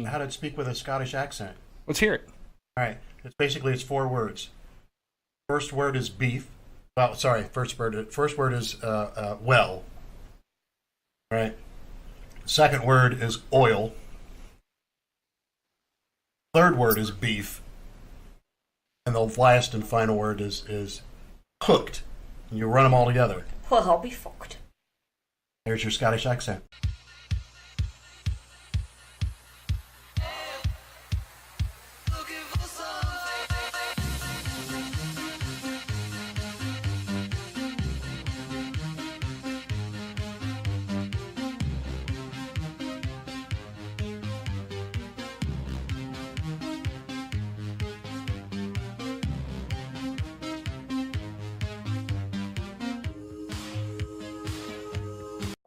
how to speak with a Scottish accent. Let's hear it. All right. It's 4 words. First word is beef. Well, sorry. First word is well. All right. Second word is oil. Third word is beef. And the last and final word is cooked. And you run them all together. Well, I'll be fucked. There's your Scottish accent.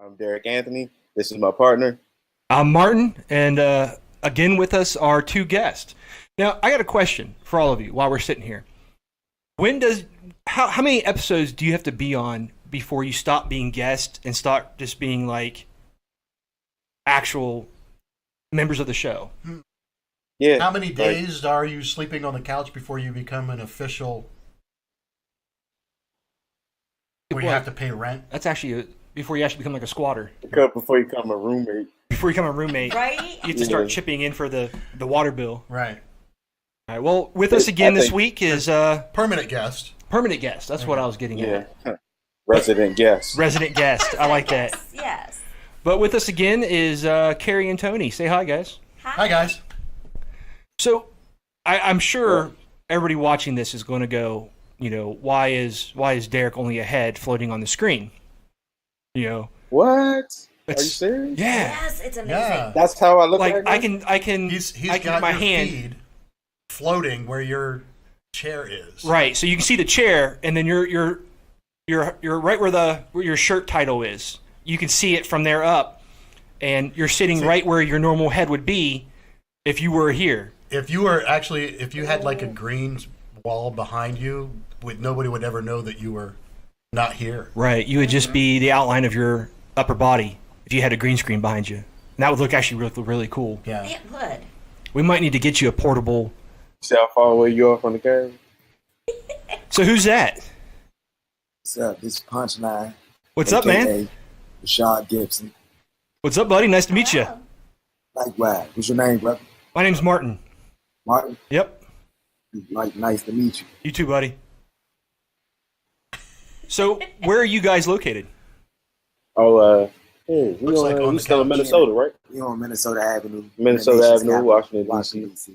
I'm Dairrick Anthony. This is my partner. I'm Martin, and again with us are 2 guests. Now, I got a question for all of you while we're sitting here. How many episodes do you have to be on before you stop being guest and start just being like actual members of the show? Yeah. How many days are you sleeping on the couch before you become an official? Where you have to pay rent? That's actually before you actually become like a squatter. Before you become a roommate. Before you become a roommate, right? You have to start chipping in for the water bill. Right. All right. Well, with us again this week is permanent guest. Permanent guest. That's what I was getting at. Resident guest. Resident guest. I like that. Yes. But with us again is Carrie and Tony. Say hi, guys. Hi, guys. So, I'm sure everybody watching this is going to go, why is Dairrick only a head floating on the screen? What? Are you serious? Yeah. Yes, it's amazing. Yeah. That's how I look Like right now? I can. He's I got my your hand feed floating where your chair is. right, so you can see the chair, and then you're right where your shirt title is. You can see it from there up, and you're sitting right where your normal head would be if you were here. If you had like a green wall behind you, nobody would ever know that you were not here. Right, you would just be the outline of your upper body if you had a green screen behind you. And that would look actually really cool. Yeah. It would. We might need to get you a portable. See how far away you are from the camera? So who's that? What's up? This is Punchline. What's up, man? AKA Rashad Gibson. What's up, buddy? Nice to meet you. Oh. Likewise. What's your name, brother? My name's Martin. Martin? Yep. Nice to meet you. You too, buddy. So, where are you guys located? Oh, we still in couch. Minnesota, right? You're on Minnesota Avenue. Minnesota Nation's Avenue, capital, Washington, D.C.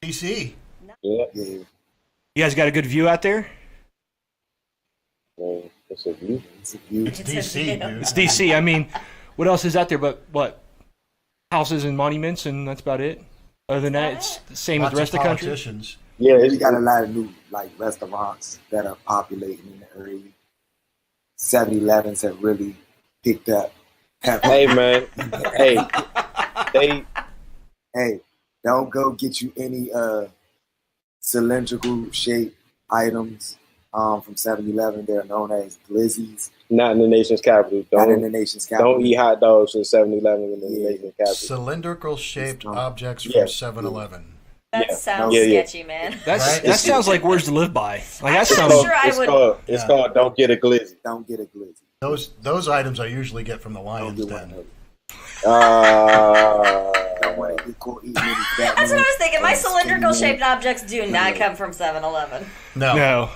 DC. Yeah. Yeah. You guys got a good view out there? It's a view. It's a view. It's DC, dude. It's DC. I mean, what else is out there but what? Houses and monuments, and that's about it. Other than that, it's the same as Lots the rest of the country. politicians. Yeah, We got a lot of new restaurants that are populating in the area. 7-Elevens have really picked up. hey, man. Hey, don't go get you any cylindrical shaped items from 7-Eleven. They're known as glizzies. Not in the nation's capital. Not in the nation's capital. Don't eat hot dogs from 7-Eleven in the nation's capital. Cylindrical shaped objects from Yeah. 7-Eleven. That sounds Yeah. sketchy, man. That Right? sounds like words to live by. Like that I'm sounds. sure I It's would. called Yeah. Don't Get a Glizzy. Don't get a glizzy. Those items I usually get from the Don't Lions get one of Den. those. Uh, Don't want to get caught eating any That's what I was thinking. My Batman, cylindrical skinny shaped objects do not come from 7-Eleven. No.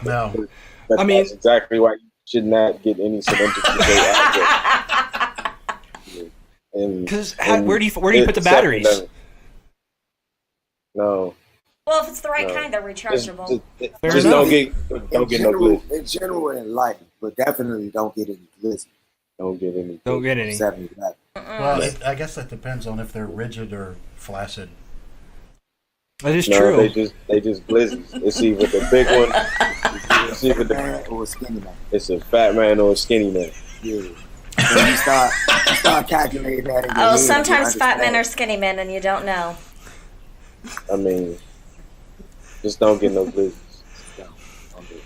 I mean- that's exactly why you should not get any cylindrical shaped object. Because where do you put the batteries? 7-Eleven. No. Well, if it's the right No. kind, they're rechargeable. Fair Just enough. don't get no glizzy. In general, in life, but definitely don't get any glizzy. Don't get any. Don't get any. 7-Eleven. Well, I guess that depends on if they're rigid or flaccid. That is No, true. they just glizzies. It's either the big one. It's either Man the, or a skinny man. it's a fat man or a skinny man. Yeah. When you start calculating that in your Oh, head, sometimes you fat men are understand. skinny men, and you don't know. I mean, just don't get no glizzies. Don't do it.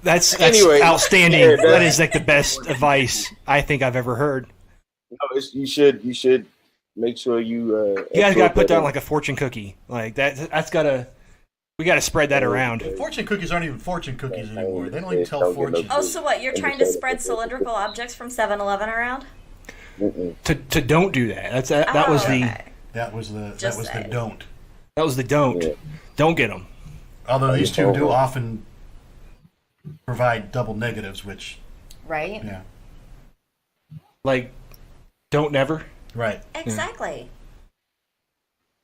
That's Anyway, outstanding. yeah, That is like the best advice I think I've ever heard. No, you should make sure you. You guys got to put that on in. like a fortune cookie. Like that. That's gotta. We got to spread that around. Fortune cookies aren't even fortune cookies anymore. They don't even tell Don't get no fortunes. Oh, so what? You're trying to spread cylindrical objects from 7-Eleven around? To don't do that. That was the okay. That was the saying. don't. that was the don't. Yeah. Don't get them. Although these two do often provide double negatives, which Right? yeah, Like, don't never. right. Exactly.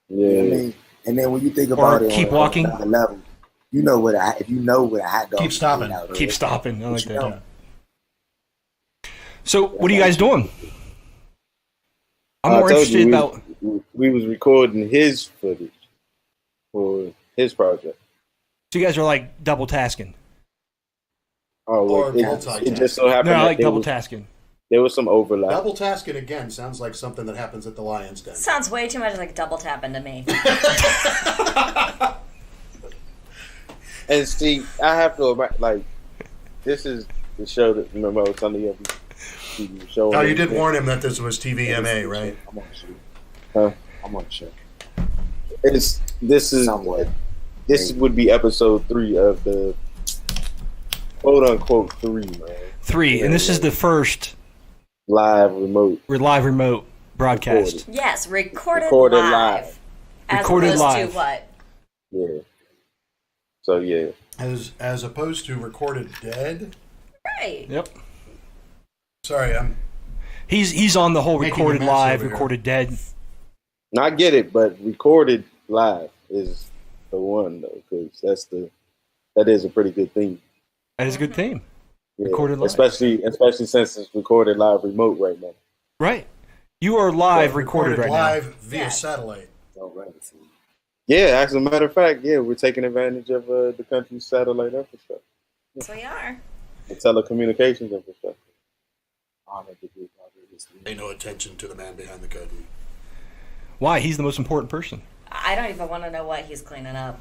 Yeah. I mean, and then when you think about Or it, keep on walking. another level, you know what? If you know what a hot dog Keep is stopping. made out of, Keep stopping. I like you that. know. So, what are you guys doing? I'm I more told interested you, about. we was recording his footage for his project. So, you guys are like double tasking. Oh, Or it multitasking. just so happened No, I that like double was, tasking. there was some overlap. Double tasking again sounds like something that happens at the Lions Den. Sounds way too much like double tapping to me. And see, I have to like, this is the show that remember I was telling you every show. Oh, you did warn him that this was TVMA, right? I'm on the show. Huh? I'm on the show. This is Somewhat. this would be episode 3 of the quote unquote 3, man. 3, and this is the first Live remote. live remote broadcast. Yes, recorded Recorded live. live. As Recorded opposed live. to what? Yeah. So yeah. As opposed to recorded dead. Right. Yep. Sorry, I'm He's on the whole Making a recorded mess live, over here. recorded dead. I get it, but recorded live is the one though, because that is a pretty good thing. That is a good theme. Yeah. Recorded live. especially since it's recorded live remote right now. Right. You are live recorded right live via Yeah. satellite. Don't run it. Yeah, as a matter of fact, yeah, we're taking advantage of the country's satellite infrastructure, So we are. the telecommunications infrastructure. Honor to be part of this. Pay no attention to the man behind the curtain. now. Why? He's the most important person. I don't even want to know what he's cleaning up.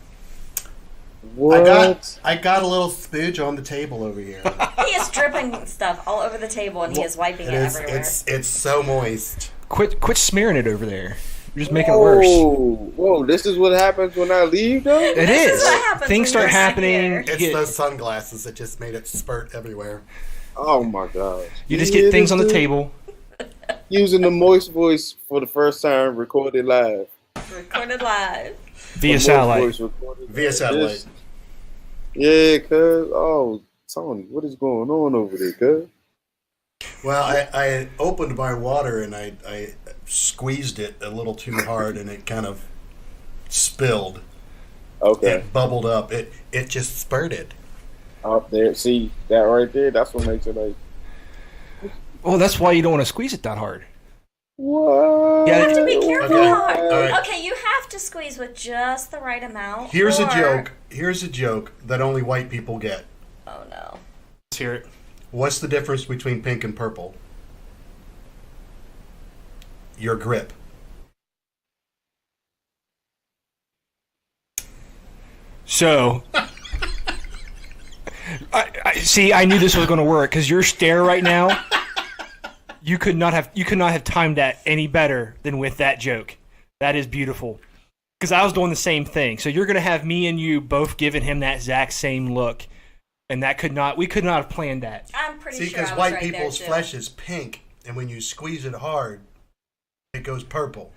What? I got a little spooge on the table over here. He is dripping stuff all over the table and he is wiping it everywhere. It's so moist. Quit smearing it over there. You're just making it worse. Whoa, this is what happens when I leave, though? It This is. is what happens Things when start you're not happening. here. It's You those get, sunglasses that just made it spurt everywhere. Oh, my gosh. you just get things on the This dude table. Using the moist voice for the first time, recorded live. Recorded live. Via The moist satellite. voice recorded Via live. satellite. Yeah, cuz. Oh, Tony, what is going on over there, cuz? Well, I opened my water and I squeezed it a little too hard and it kind of spilled. Okay. It bubbled up. It just spurted. Up there. See, that right there, that's what makes it like, Well, that's why you don't want to squeeze it that hard. what? You have to be careful Okay, how hard. all right. Okay, you have to squeeze with just the right amount. Here's a or- joke. Here's a joke that only white people get. Oh no. Let's hear it. What's the difference between pink and purple? Your grip. So, I see. I knew this was going to work because your stare right now. You could not have timed that any better than with that joke. That is beautiful. Because I was doing the same thing. So you're going to have me and you both giving him that exact same look, and we could not have planned that. I'm pretty See, sure I because was white right people's there, too. flesh is pink, and when you squeeze it hard, it goes purple.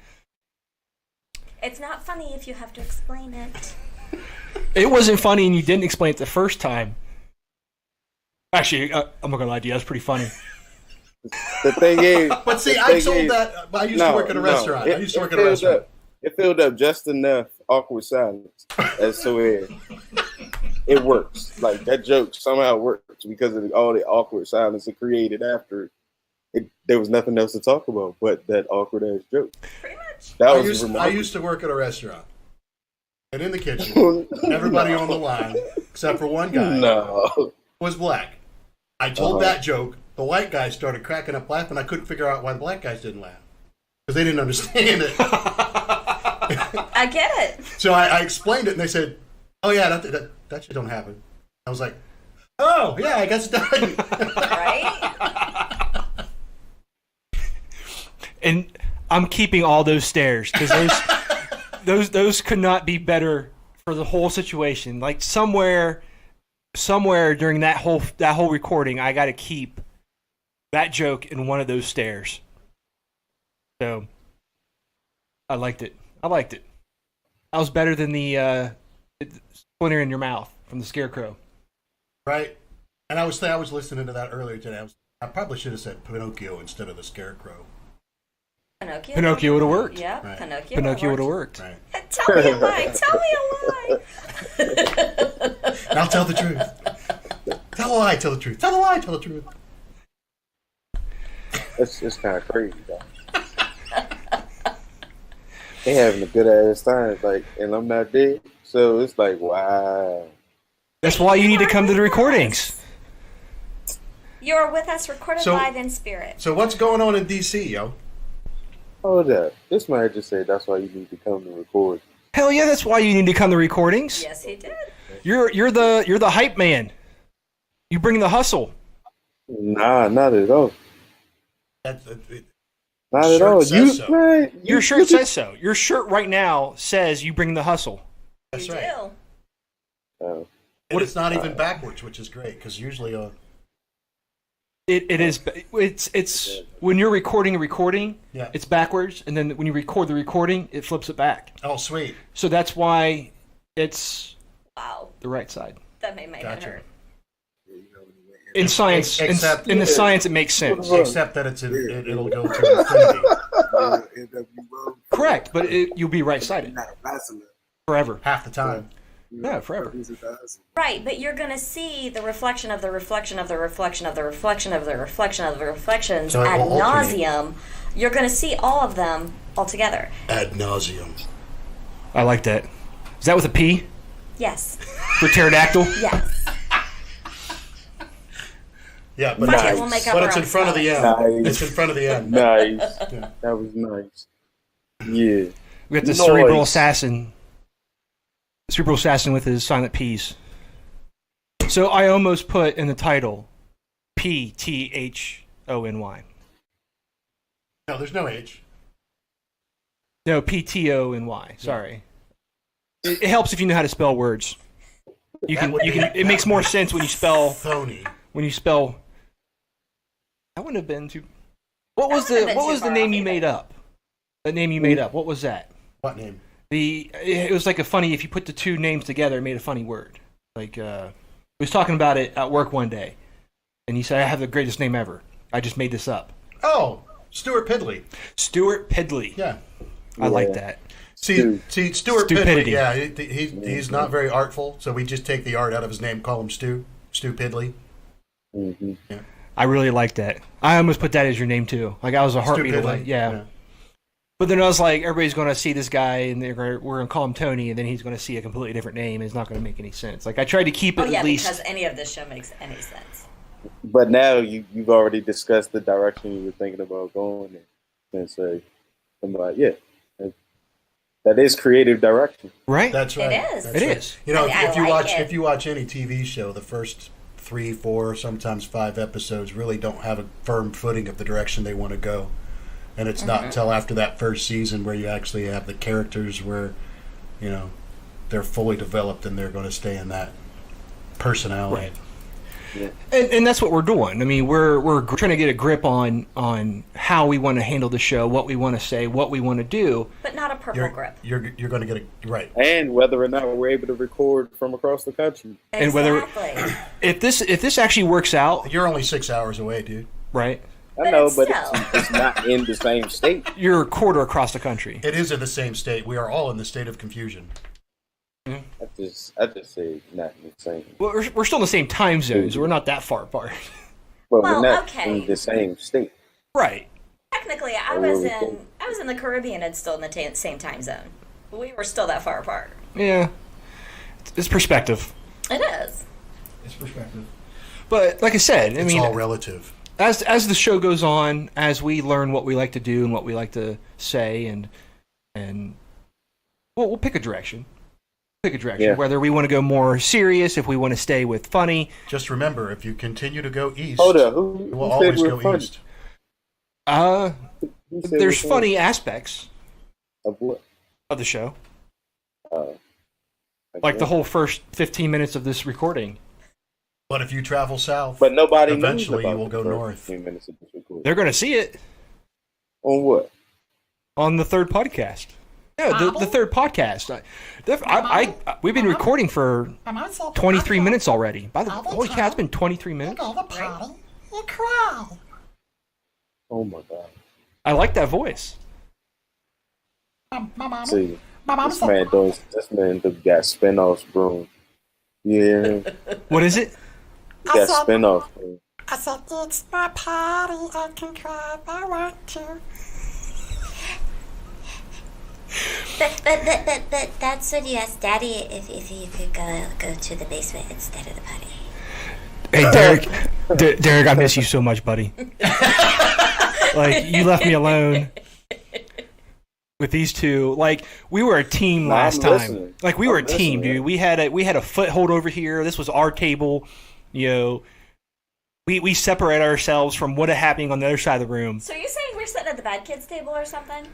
It's not funny if you have to explain it. It wasn't funny, and you didn't explain it the first time. Actually, I'm not gonna lie to you. That was pretty funny. The thing is, But see, the I thing told is- that. I used to work in a restaurant. I used to work in a restaurant. It filled up just enough awkward silence, as so it works. Like that joke somehow works because of all the awkward silence it created after it. There was nothing else to talk about but that awkward ass joke. Pretty much. That I was used, I remarkable. used to work at a restaurant. And in the kitchen, everybody on the line, except for one guy, No. was black. I told Uh-huh. that joke. The white guys started cracking up laughing. I couldn't figure out why the black guys didn't laugh. Because they didn't understand it. I get it. So I explained it, and they said, "Oh yeah, that shit don't happen." I was like, "Oh yeah, I guess it doesn't." Right? And I'm keeping all those stares because those could not be better for the whole situation. Like somewhere during that whole recording, I got to keep that joke in one of those stares. So I liked it. That was better than the splinter in your mouth from the Scarecrow. Right. And I was listening to that earlier today. I probably should have said Pinocchio instead of the Scarecrow. Pinocchio would have worked. Yeah, Right. Pinocchio would have worked. Right. Tell me a lie. Tell me a lie. And I'll tell the truth. Tell a lie, tell the truth. Tell a lie, tell the truth. It's kind of crazy, though. They having a good ass time, like, and I'm not there, so it's like, wow. That's why you need to come to the recordings. You're with us, recorded live in spirit. So what's going on in D.C., yo? Hold up. This man just said that's why you need to come to record. Hell yeah, that's why you need to come to recordings. Yes, he did. You're the hype man. You bring the hustle. Nah, not at all. Not at Shirt all. says so. Man, Your shirt says so. Your shirt right now says you bring the hustle. That's You right. do. Oh. And it's not even backwards, which is great, because usually It is. It's when you're recording a recording, Yeah. it's backwards, and then when you record the recording, it flips it back. oh, sweet. So that's why it's Wow. the right side. That made my head Gotcha. hurt. In science, Except- in the science, it makes sense. Except that it'll go to infinity Correct, but you'll be right-sided Not a wrestler. forever. half the time. Yeah, forever. Right, but you're going to see the reflection of the reflection of the reflection of the reflection of the reflection of the reflections So it ad will alternate. nauseum. You're going to see all of them all together. Ad nauseum. I like that. Is that with a P Yes. for pterodactyl? Yes. Yeah, but, Fuck it, we'll make up but our it's in own front of the end. Nice. It's in front of the end. Nice. Yeah. That was nice. Yeah. We got the Nice. cerebral assassin. Cerebral assassin with his silent P's. So I almost put in the title PTHONY. No, there's no H. No, PTONY. Sorry. It helps if you know how to spell words. That would be- It makes more sense when you spell. Phony. When you spell. That wouldn't have been too. What was wouldn't have been what too was the far name off you either. made up? The name you made up. What was that? What name? It was like a funny. If you put the two names together, it made a funny word. Like we was talking about it at work one day, and he said, "I have the greatest name ever. I just made this up." Oh, Stuart Pidley. Stuart Pidley. Yeah. I like Yeah. that. See, Stuart Stupidity. Pidley. Yeah, he's not very artful, so we just take the art out of his name, call him Stu Pidley. Mm-hmm. I really like that. I almost put that as your name too. Like I was a heartbeat Stu away. Pidley. Yeah. But then I was like, everybody's going to see this guy, and we're going to call him Tony, and then he's going to see a completely different name, and it's not going to make any sense. Like I tried to keep it Oh, yeah, at least. because any of this show makes any sense. But now you've already discussed the direction you were thinking about going in. And so I'm like, yeah, that is creative direction. Right? That's right. It is. That's It right. is. You know, I if you like watch it. if you watch any TV show, the first 3, 4, sometimes 5 episodes really don't have a firm footing of the direction they want to go, and it's not until after that first season where you actually have the characters where, you know, they're fully developed and they're going to stay in that personality. Right. And that's what we're doing. I mean, we're trying to get a grip on how we want to handle the show, what we want to say, what we want to do. But not a purple grip. You're going to get it right. And whether or not we're able to record from across the country. And whether- Exactly. If this actually works out, You're only 6 hours away, dude. right? I know, But but it's not in the same state. You're a quarter across the country. It is in the same state. We are all in the state of confusion. I just say not in the same. Well, we're still in the same time zones. We're not that far apart. But Well, we're not okay. in the same state. Right. Technically, I was in the Caribbean and still in the same time zone. We were still that far apart. Yeah. It's perspective. It is. It's perspective. But like I said, I It's mean, all relative. as the show goes on, as we learn what we like to do and what we like to say, and we'll pick a direction. Yeah. Whether we want to go more serious, if we want to stay with funny. Just remember, if you continue to go east, Hold up, you will who said always we're go funny? east. You said There's which one? funny aspects Of what? of the show, I like the guess. whole first 15 minutes of this recording. But if you travel south, But nobody knows eventually about you will the go first north. 15 minutes of this recording. They're going to see it On what? on the third podcast. Yeah, the third podcast. We've been recording for 23 minutes already. By the holy cow, it's been 23 minutes. Oh my god. I like that voice. See, this man got spin-offs, bro. Yeah, What is it? he got spin-offs, bro. I said, it's my party, I can cry if I want to. But that's when you ask Daddy if you could go to the basement instead of the party. Hey, Dairrick. Dairrick, I miss you so much, buddy. Like, you left me alone with these two. Like, we were a team last I'm time. listening. Like, we were a I'm team, listening. dude. We had a foothold over here. This was our table. You know, we separate ourselves from what is happening on the other side of the room. So you saying we're sitting at the bad kids table or something?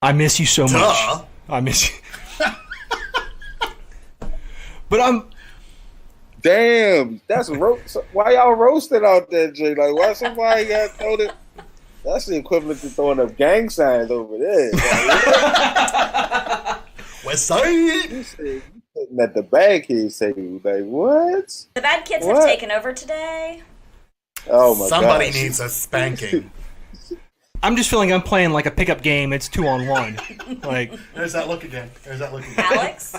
I miss you so much. Duh. I miss you. But I'm. Damn, that's why y'all roasted out there, Jay? Like, why somebody got thrown it? That's the equivalent to throwing up gang signs over there. Like, West Side. you said you sitting at the bad kids table. Like, what? The bad kids What? have taken over today. Oh my god. Somebody needs a spanking. I'm just feeling I'm playing like a pickup game. It's 2-on-1. Like, There's that look again. There's that look again. Alex,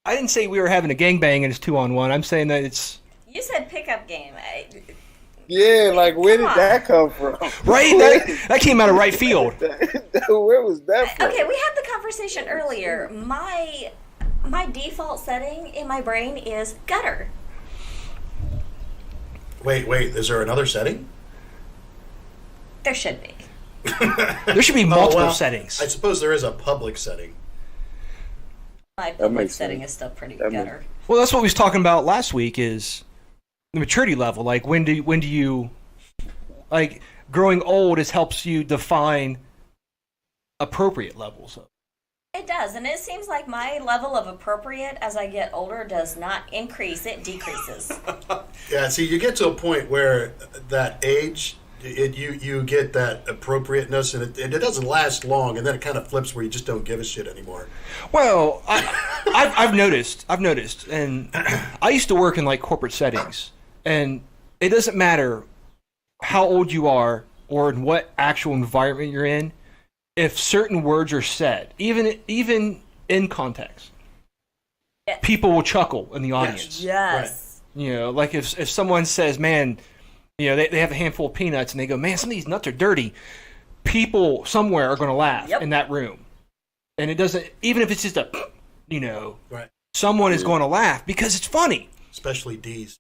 I didn't say we were having a gangbang and it's 2-on-1. I'm saying that it's you said pickup game. Yeah, like where did Come on. that come from? right. That came out of right field. Where was that from? Okay, we had the conversation earlier. My default setting in my brain is gutter. Wait. Is there another setting? There should be. There should be multiple well, settings. I suppose there is a public setting. My public makes setting sense. is still pretty That gutter. Well, that's what we was talking about last week. Is the maturity level? Like when do you like growing old? Is helps you define appropriate levels. It does, and it seems like my level of appropriate as I get older does not increase; it decreases. Yeah. See, you get to a point where that age, you get that appropriateness, and it doesn't last long, and then it kind of flips where you just don't give a shit anymore. Well, I've noticed, and I used to work in like corporate settings, and it doesn't matter how old you are or in what actual environment you're in. If certain words are said, even in context, Yeah. people will chuckle in the audience. Yes. You know, like if someone says, "Man," you know, they have a handful of peanuts and they go, "Man, some of these nuts are dirty." People somewhere are going to laugh Yep. in that room, and it doesn't. Even if it's just a, you know, Right. someone is going to laugh because it's funny. Especially D's.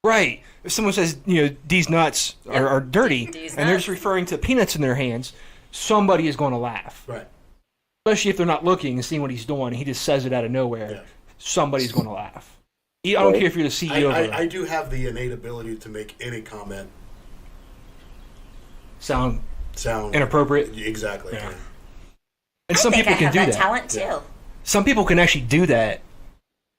Right. If someone says, you know, these nuts are dirty, These and they're nuts. just referring to peanuts in their hands, somebody is going to laugh. Right. Especially if they're not looking and seeing what he's doing, and he just says it out of nowhere. Yeah. Somebody's going to laugh. I don't care if you're the CEO of I do have the innate ability to make any comment sound sound inappropriate. Exactly. Yeah. And some I think people I can have do that that. talent too. Yeah. Some people can actually do that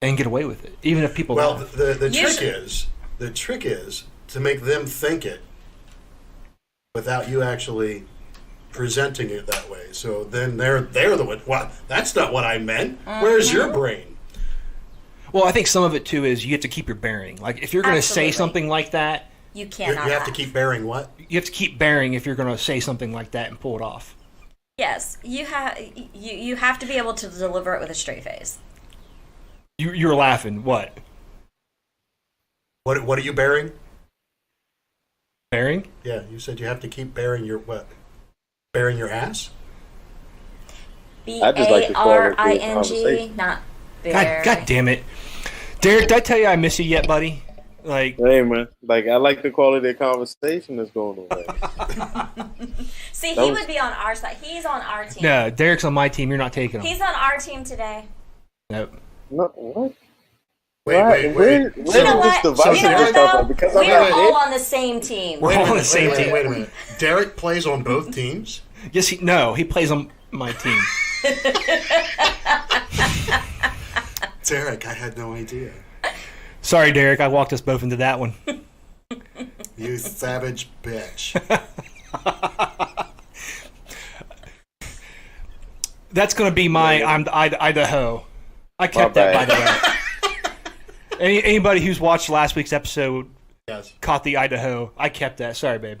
and get away with it, even if people Well, laugh. the trick is to make them think it without you actually presenting it that way. So then they're the one. What? That's not what I meant. Where's your brain? Well, I think some of it too is you have to keep your bearing. Like if you're going to say Absolutely. something like that, You You cannot. have to laugh. keep bearing what? you have to keep bearing if you're going to say something like that and pull it off. Yes, you have to be able to deliver it with a straight face. You're laughing. What? What are you bearing? Bearing? Yeah, you said you have to keep bearing your what? Bearing your ass? I just like to call it a BARING, conversation. not bear. God damn it. Dairrick, did I tell you I miss you yet, buddy? Like, Hey man, like I like to call it a conversation that's going on. See, That he was- would be on our side. He's on our team. no, Derrick's on my team. You're not taking him. He's on our team today. Nope. No, what? Where You know what? this divisiveness You know what, come from? though? Because I'm We're not all it. on the same team. We're all on the same team. Wait a minute. Dairrick plays on both teams? Yes, he plays on my team. Dairrick, I had no idea. Sorry, Dairrick, I walked us both into that one. You savage bitch. That's going to be my Idaho. I kept that, by the way. Anybody who's watched last week's episode Yes. caught the Idaho. I kept that. Sorry, babe.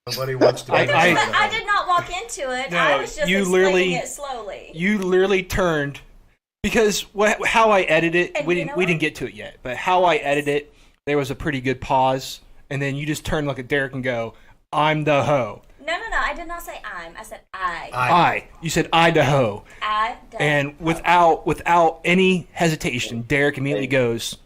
Nobody wants to be I did not walk into it. No, I was just you explaining literally- it slowly. You literally turned because how I edited it, And we you know didn't what? get to it yet. But how I edited it, there was a pretty good pause, and then you just turn, look at Dairrick, and go, "I'm the hoe." No. I did not say I'm. I said I. You said Idaho, I. and without any hesitation, Dairrick immediately goes,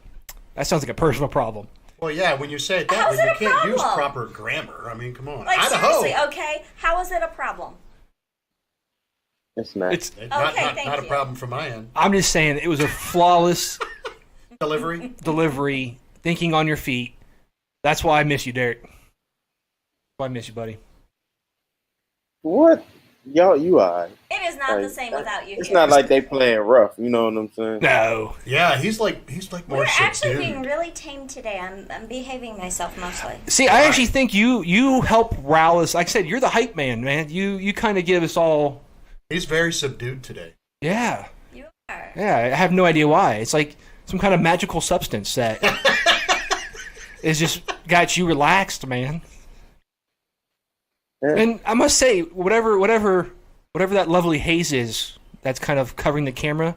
"That sounds like a personal problem." Well, yeah, when you say it that How's way, it you a can't use problem? proper grammar. I mean, come on. Like Idaho. seriously, okay? How is it a problem? It's not. It's. Not thank a you. problem from my end. I'm just saying it was a flawless Delivery. delivery, thinking on your feet. That's why I miss you, Dairrick. That's why I miss you, buddy. What? You are. It is not the same without you. It's here. not like they playing rough. You know what I'm saying? No. Yeah, he's like more We're actually being subdued. really tame today. I'm behaving myself mostly. See, I actually think you help rile us. Like I said, you're the hype man, man. You kind of give us all. He's very subdued today. Yeah. You are. Yeah, I have no idea why. It's like some kind of magical substance that is just got you relaxed, man. Yeah. And I must say, whatever that lovely haze is that's kind of covering the camera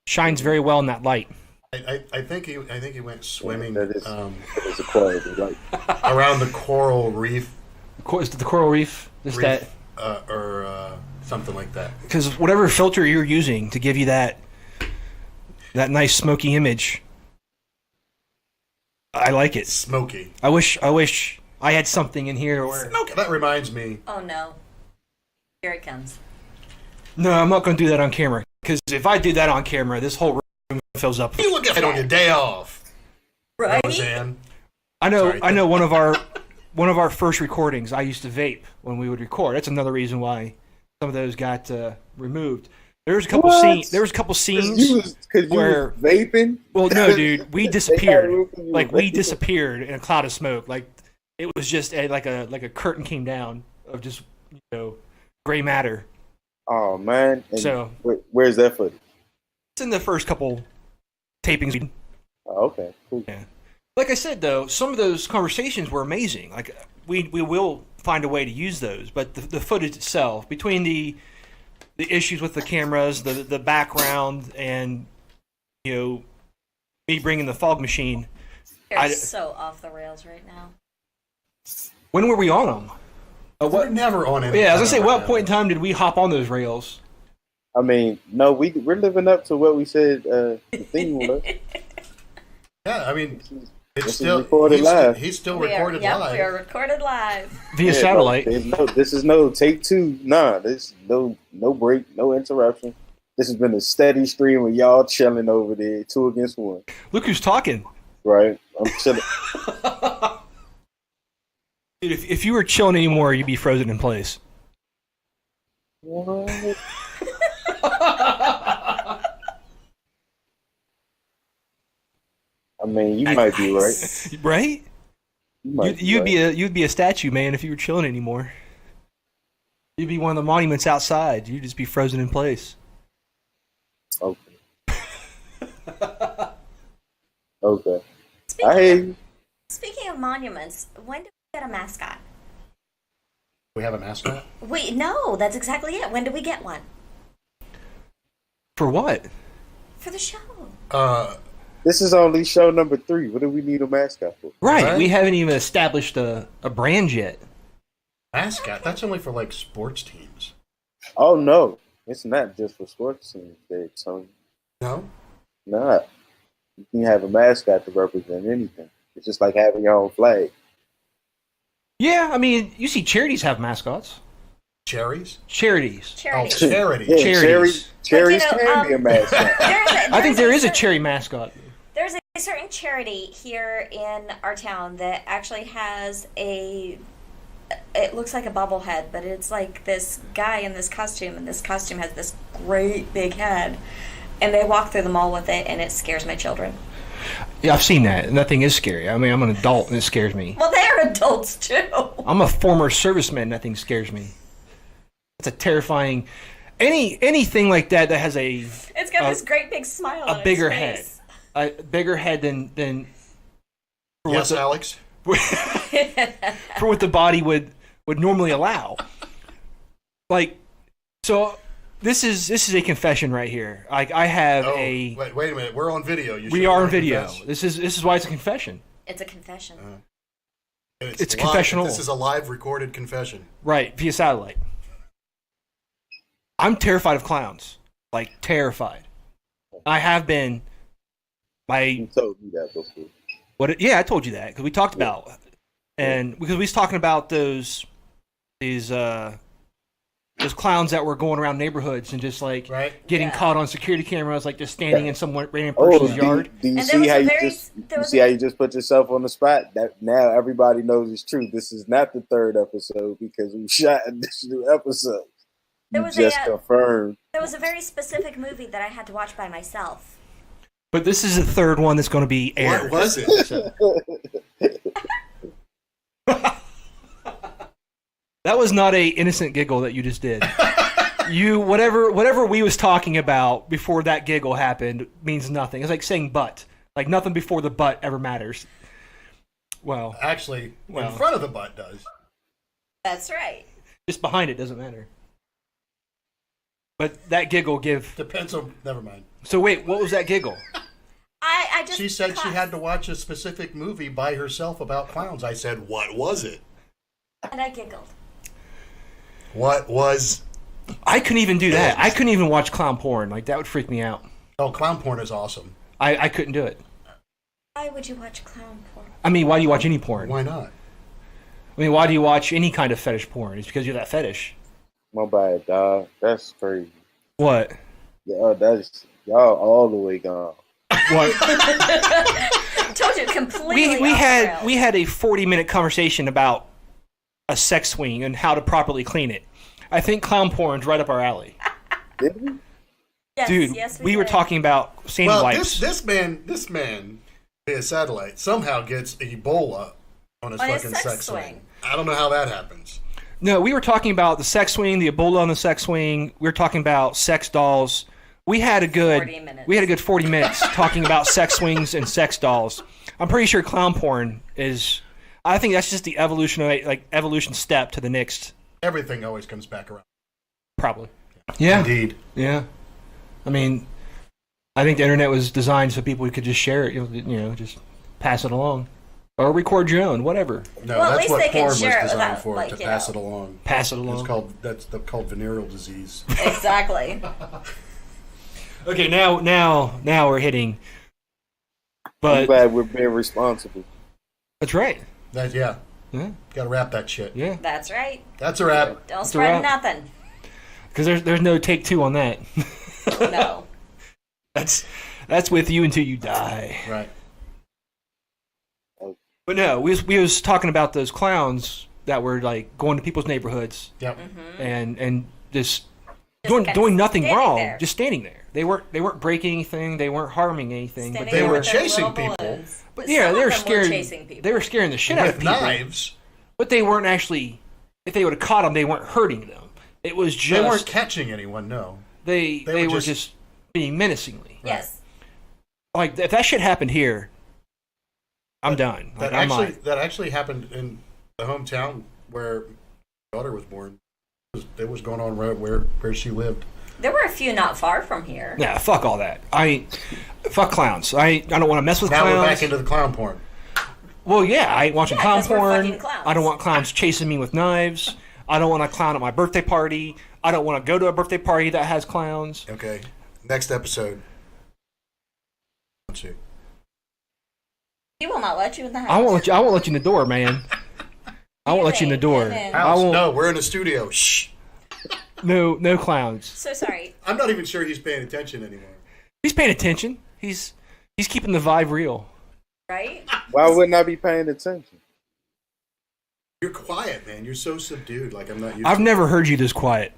shines very well in that light. I think he went swimming That is a quality. Like, around the coral reef. Is it the coral reef? That or something like that. because whatever filter you're using to give you that nice smoky image, I like it. Smoky. I wish I had something in here where. Smoky. That reminds me. Oh no. Here it comes. No, I'm not going to do that on camera. Because if I do that on camera, this whole room fills up. You look at it on your day off, Right? Roseanne. I know. Sorry. I know. One of our first recordings, I used to vape when we would record. That's another reason why some of those got removed. There was a couple What? scenes. There was a couple scenes. Because you where- was vaping. Well, no, dude, we disappeared. You Like was we vaping. disappeared in a cloud of smoke. Like it was just like a curtain came down of just gray matter. Oh man. And So- where's that footage? It's in the first couple tapings. Oh, okay. Cool. Yeah. Like I said, though, some of those conversations were amazing. Like we will find a way to use those, but the footage itself, between the issues with the cameras, the background, and me bringing the fog machine. You're so off the rails right now. When were we on them? We're never on any. Yeah, I was gonna say, what point in time did we hop on those rails? I mean, no, we're living up to what we said the theme was. Yeah, I mean, it's This is still recorded live. He's still We are, recorded yep, live. we are recorded live. Via Yeah, satellite. This is no take two. Nah, this no break, no interruption. This has been a steady stream of y'all chilling over there, 2 against 1. Look who's talking. Right? I'm chilling. Dude, if you were chilling anymore, you'd be frozen in place. What? I mean, you might be right. Right? You might You'd right. be a statue, man, if you were chilling anymore. You'd be one of the monuments outside. You'd just be frozen in place. Okay. Okay. Speaking I hear of, you. speaking of monuments, when did we get a mascot? We have a mascot. No, that's exactly it. When did we get one? For what? For the show. This is only show number 3. What do we need a mascot for? Right. Right. We haven't even established a brand yet. Mascot. That's only for like sports teams. Oh no, it's not just for sports teams. It's No. not. You can have a mascot to represent anything. It's just like having your own flag. Yeah, I mean, you see charities have mascots. Cherries. Charities. Charity. Oh, charity. Yeah, Charities. cherries But, can be a mascot. I think there is a cherry mascot. certain charity here in our town that actually has it looks like a bobblehead, but it's like this guy in this costume, and this costume has this great big head, and they walk through the mall with it, and it scares my children. Yeah, I've seen that, and that thing is scary. I mean, I'm an adult, and it scares me. Well, they're adults too. I'm a former serviceman, and that thing scares me. It's a terrifying... Anything like that has It's got this great big smile on a bigger its head. face. A bigger head than Yes, Alex. for what the body would normally allow. Like, so this is a confession right here. Like, I have Wait a minute. We're on video. We are on video. This is why it's a confession. It's a confession. It's a live. confessional. This is a live recorded confession. Right, via satellite. I'm terrified of clowns. Like, terrified. I have been. You told me that before. Yeah, I told you that because we talked about, and because we was talking about those clowns that were going around neighborhoods and just like getting caught on security cameras, like just standing in some random person's yard. Do you see how you just put yourself on the spot? That now everybody knows it's true. This is not the third episode because we shot additional episodes. Confirmed. There was a very specific movie that I had to watch by myself. But this is the third one that's going to be aired. What was it? That was not a innocent giggle that you just did. Whatever we was talking about before that giggle happened means nothing. It's like saying butt. Like nothing before the butt ever matters. Well, Actually, in front of the butt does. That's right. Just behind it doesn't matter. But that giggle Depends on... Never mind. So wait, what was that giggle? I just... She said she had to watch a specific movie by herself about clowns. I said, what was it? And I giggled. What was... I couldn't even do that. I couldn't even watch clown porn. Like, that would freak me out. Oh, clown porn is awesome. I couldn't do it. Why would you watch clown porn? I mean, why do you watch any porn? Why not? I mean, why do you watch any kind of fetish porn? It's because you're that fetish. My bad, dog. That's crazy. What? Yeah, that's y'all all the way gone. What? Told you completely. we had a 40-minute conversation about a sex swing and how to properly clean it. I think clown porn's right up our alley. Did we? Yes, Dude, yes, we were did. talking about sandy wipes. This man via satellite somehow gets Ebola on his fucking sex swing. I don't know how that happens. No, we were talking about the sex swing, the Ebola on the sex swing. We were talking about sex dolls. We had a good 40 minutes talking about sex swings and sex dolls. I'm pretty sure clown porn is. I think that's just the evolution step to the next. Everything always comes back around. Probably. Yeah. Indeed. Yeah. I mean, I think the internet was designed so people could just share it. You know, just pass it along. Or record your own, whatever. No, well, that's what porn was designed designed for, like, to pass it along. Pass it along. It's called venereal disease. Exactly. Okay, now we're hitting. But I'm glad we're being responsible. That's right. Yeah. Yeah. Got to wrap that shit. Yeah. That's right. That's a wrap. Don't spread wrap. nothing. Because there's no take two on that. No. That's with you until you die. Right. But no, we was talking about those clowns that were like going to people's neighborhoods. Yep. And just doing nothing wrong, there. just standing there. They weren't breaking anything, they weren't harming anything, but Standing they there were with their chasing little people. balloons. But Some yeah, of they were them scaring chasing people. They were scaring the shit out of With people. knives. But they weren't actually. If they would have caught them, they weren't hurting them. It was just They weren't catching anyone. No. they were just being menacingly. Yes. Like if that shit happened here, I'm done. Like, That actually happened in the hometown where my daughter was born. It was going on right where she lived. There were a few not far from here. Yeah, fuck all that. Fuck clowns. I don't want to mess with Now clowns. we're back into the clown porn. Well, yeah, I ain't watching clown 'cause we're porn. fucking clowns. I don't want clowns chasing me with knives. I don't want a clown at my birthday party. I don't want to go to a birthday party that has clowns. Okay. Next episode. Let's see. He will not let you in the house. I won't let you in the door, man. I won't let you in the door. Get in. I won't. No, we're in a studio. Shh. No clowns. So sorry. I'm not even sure he's paying attention anymore. He's paying attention. He's keeping the vibe real. Right? Why wouldn't I be paying attention? You're quiet, man. You're so subdued. Like I'm not used I've to never heard you this quiet.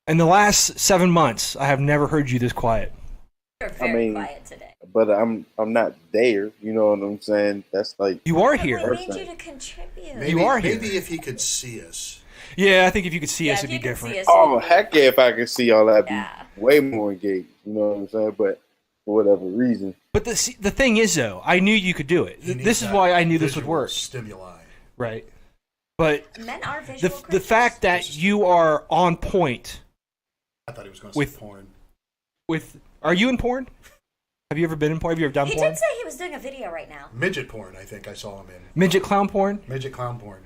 In the last 7 months, I have never heard you this quiet. You're very quiet today. But I'm not there. You know what I'm saying? That's like You are We here. need you to contribute. Maybe, You are here. Maybe if he could see us. Yeah, I think if you could see us, if it'd you be could different. see us, oh heck yeah! If I could see all that, Yeah. be way more engaged. You know what I'm saying? But for whatever reason, But the thing is, though, I knew you could do it. He needs This is that why I knew this would visual work. Stimuli. Right. But Men are visual the creatures. fact that you are on point I thought he was going to say With- porn. with... Are you in porn? Have you ever been in porn? Have you ever done He porn? did say he was doing a video right now. Midget porn, I think I saw him in. Midget clown porn? Midget clown porn.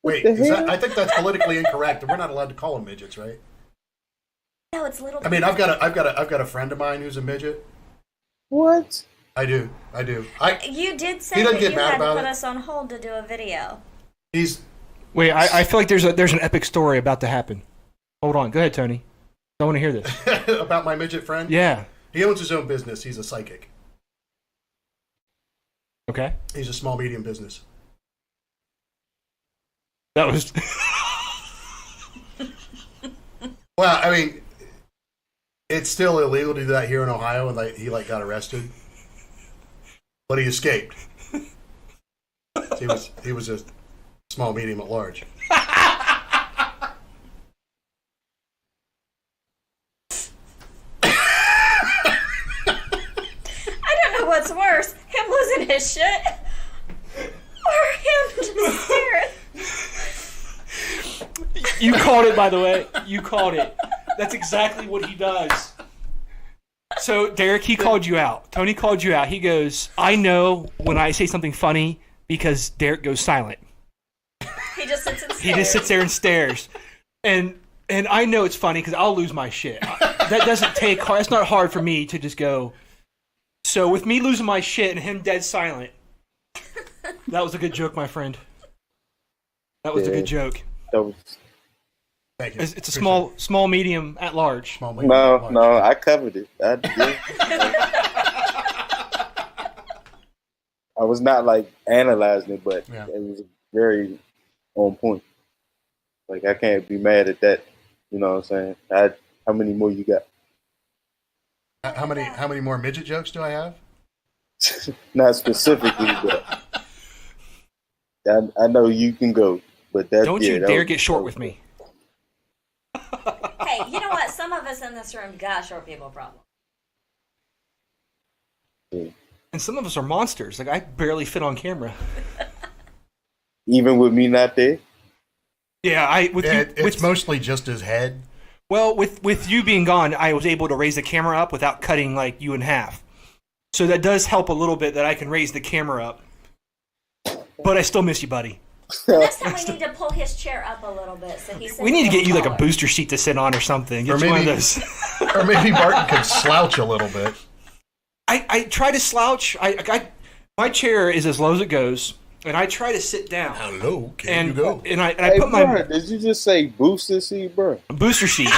Wait, the is that, hell? I think that's politically incorrect. We're not allowed to call them midgets, right? No, it's little. I mean, I've got a friend of mine who's a midget. what? I do. You did He say doesn't that get you mad had about put it. us on hold to do a video. He's Wait, I feel like there's an epic story about to happen. Hold on. Go ahead, Tony. I want to hear this. about my midget friend. Yeah. He owns his own business. He's a psychic. Okay. He's a small medium business. That was... Well, I mean, it's still illegal to do that here in Ohio, and he got arrested, but he escaped. He was a small medium at large. I don't know what's worse, him losing his shit, or him just staring. You called it, by the way. You called it. That's exactly what he does. So, Dairrick, he called you out. Tony called you out. He goes, I know when I say something funny because Dairrick goes silent. He just sits and stares. He just sits there and stares. And I know it's funny because I'll lose my shit. That doesn't take hard. It's not hard for me to just go. So, with me losing my shit and him dead silent, that was a good joke, my friend. That was a good joke. That was, Thank you. It's a small, medium, at large. Small medium at large. no, I covered it. I was not like analyzing it, but Yeah. it was very on point. Like I can't be mad at that. You know what I'm saying? How many more you got? How many more midget jokes do I have? Not specifically, but I know you can go. But that Don't you dare get short with me. Hey, you know what? Some of us in this room got short people problem. And some of us are monsters. Like, I barely fit on camera. Even with me not there. Yeah, It's mostly just his head. Well, with you being gone, I was able to raise the camera up without cutting like you in half. So that does help a little bit that I can raise the camera up. But I still miss you, buddy. Next time we need to pull his chair up a little bit so he's. We need to get you like a booster seat to sit on or something. Get Or you one of maybe- those. Or maybe Barton could slouch a little bit. I try to slouch. My chair is as low as it goes, and I try to sit down. How low can And you go? and I Hey, put my bro, did you just say booster seat, bro? booster seat.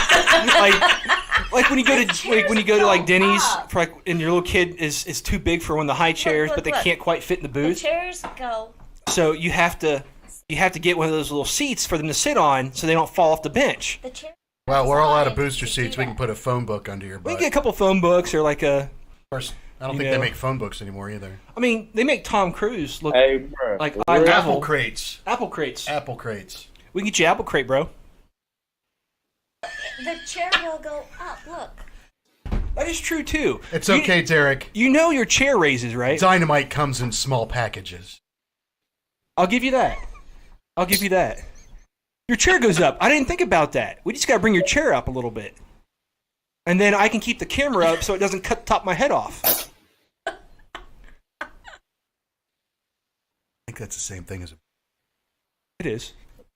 like when you go to like Denny's for like, and your little kid is too big for one of the high chairs, look, but they look. can't quite fit in the The booth. chairs go. So you have to get one of those little seats for them to sit on, so they don't fall off the bench. The chair. Well, we're all out of Size booster to seats. do We can that. put a phone book under your We butt. can get a couple phone books or like a. Of course, I don't You think know. they make phone books anymore either. I mean, they make Tom Cruise look Hey, bro. like for eye real? level. Apple crates. Apple crates. Apple crates. We can get you apple crate, bro. The chair will go up. Look. That is true too. It's okay, Dairrick. You know your chair raises, right? Dynamite comes in small packages. I'll give you that. Your chair goes up. I didn't think about that. We just got to bring your chair up a little bit. And then I can keep the camera up so it doesn't cut the top of my head off. I think that's the same thing as a. It is.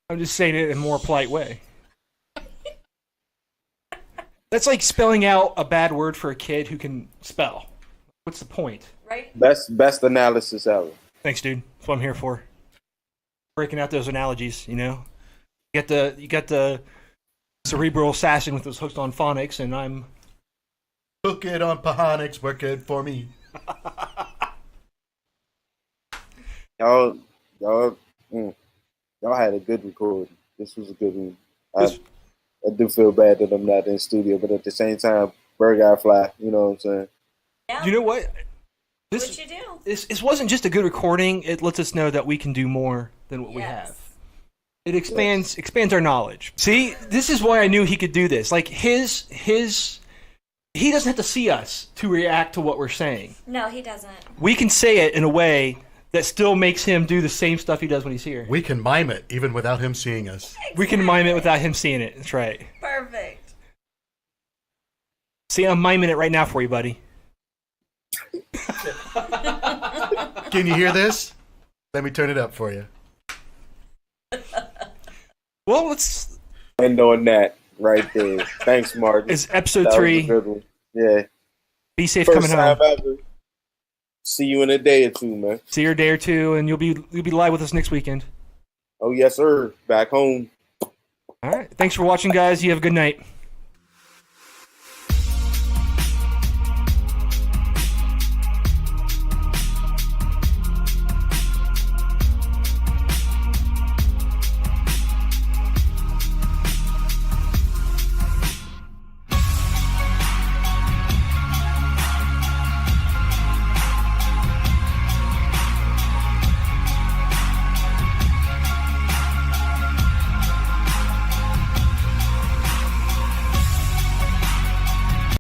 I'm just saying it in a more polite way. That's like spelling out a bad word for a kid who can spell. What's the point? Right. Best analysis ever. Thanks, dude. That's what I'm here for. Breaking out those analogies, you know. You got the cerebral assassin with those hooked on phonics, and I'm Hook it on Pahonics, work it for me. Y'all, y'all, y'all had a good recording. This was a good one. I do feel bad that I'm not in the studio, but at the same time, bird guy fly. You know what I'm saying? Yeah. You know what? What you do? This wasn't just a good recording. It lets us know that we can do more than what we have. It expands our knowledge. See, this is why I knew he could do this. Like he doesn't have to see us to react to what we're saying. No, he doesn't. We can say it in a way that still makes him do the same stuff he does when he's here. We can mime it even without him seeing us. Exactly. We can mime it without him seeing it. That's right. Perfect. See, I'm miming it right now for you, buddy. Can you hear this? Let me turn it up for you. Well, let's end on that right there. Thanks, Martin. It's episode That was a 3. good one. Yeah. Be safe First coming home. time ever. See you in a day or two, man. See you a day or two, and you'll be live with us next weekend. Oh yes, sir. Back home. All right. Thanks for watching, guys. You have a good night.